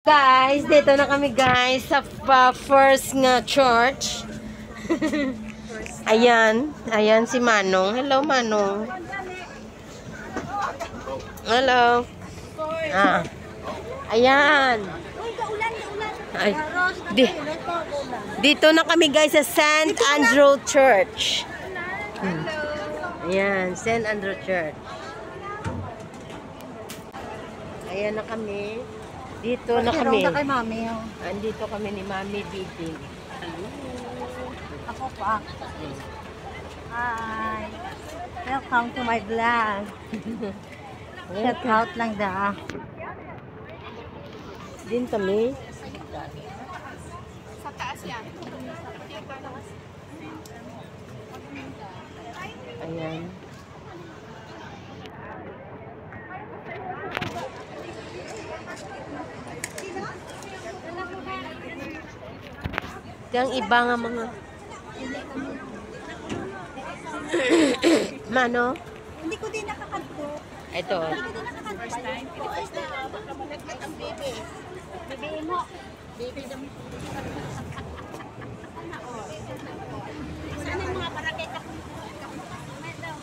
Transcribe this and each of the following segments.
Guys, dito na kami guys sa first nga church. Ayan, ayan si Manong. Hello Manong. Hello. Ah. Ayan. Ay, dito na kami guys sa St. Andrew Church. Ayan, St. Andrew Church. Ayan na kami. Dito na kami. Kay Mami. Andito kami ni Mami Bibi. Ako pa. Hi. Welcome to my vlog. Shout out lang da. Din kami. Sa taas yan. Ayan. Yang iba nga mga Mano? Hindi ko din nakakanto. Ito. First time. First time. Baka malagkat ang baby. Baby mo. Baby dami. Sana yung mga barangay ka.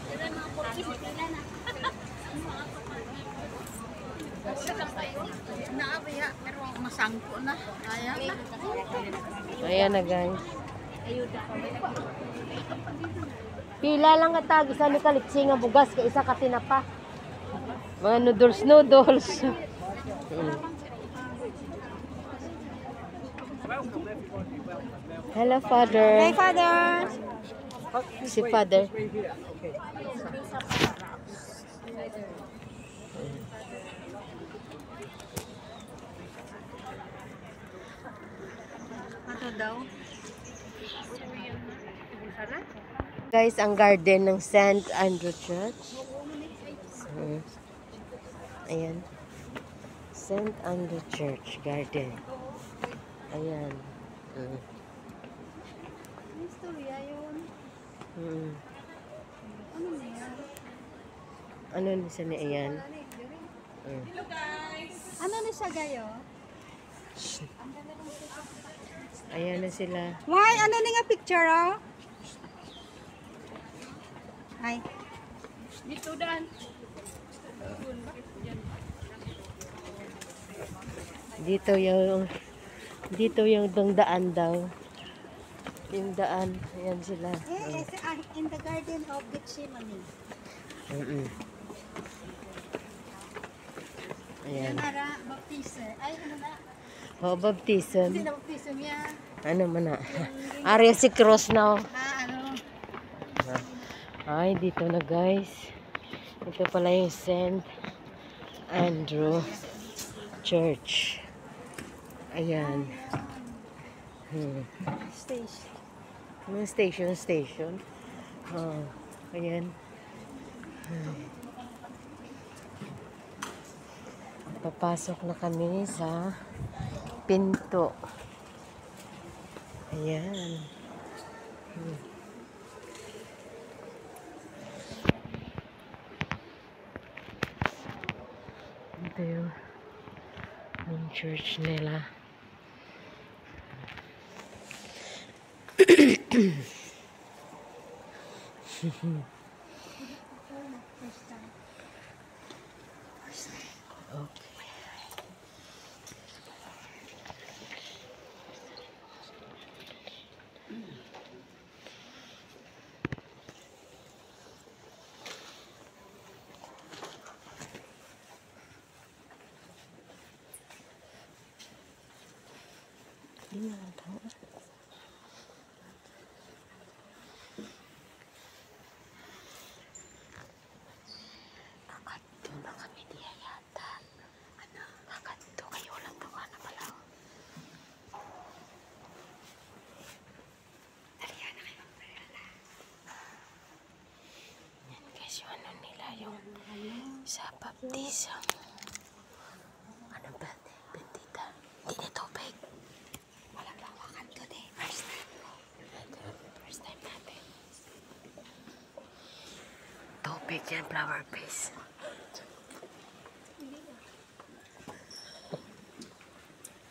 Mga mga purkis. Sila na. Naabaya. Pero masangko na. Kaya na. Ayan na guys. Pila lang katag isa ni kalitsi nga bugas kay isa ka tinapa. Mga noodles. Hello Father. Hey, Father. Si Father. Ano daw? Guys, ang garden ng St. Andrew Church. Ayan. St. Andrew Church Garden. Ayan. Istorya yun. Ano na siya na ayan? Ano na siya gayo? Ayan na sila. Why? Ano na nga picture oh? Hi. Dito dan. Dito yung daan daw. Yung daan. Ayan sila. In the garden of Gethsemane. Ayan. Nara baptizer. Ay, ano na? Oh, baptism. Hindi na baptizer niya. Ano man na? Ari si cross now. Ano? Ay, dito na guys. Ito pala yung St. Andrew Church. Ayan. Station. Oh, ayan. Papasok na kami sa pinto. Ayan. Ito yung church nila. Okay. Hindi na tahu. Nakadto na kami diya yata. Ano? Nakadto kayo lang tawa na pala. Dalihan na kayo magpalala. Yan guys, yung ano nila yung sa baptism. Ano ba? Bendita. Hindi na tubig. Walang lawakan to de. First time natin. Tubig yan, flower base.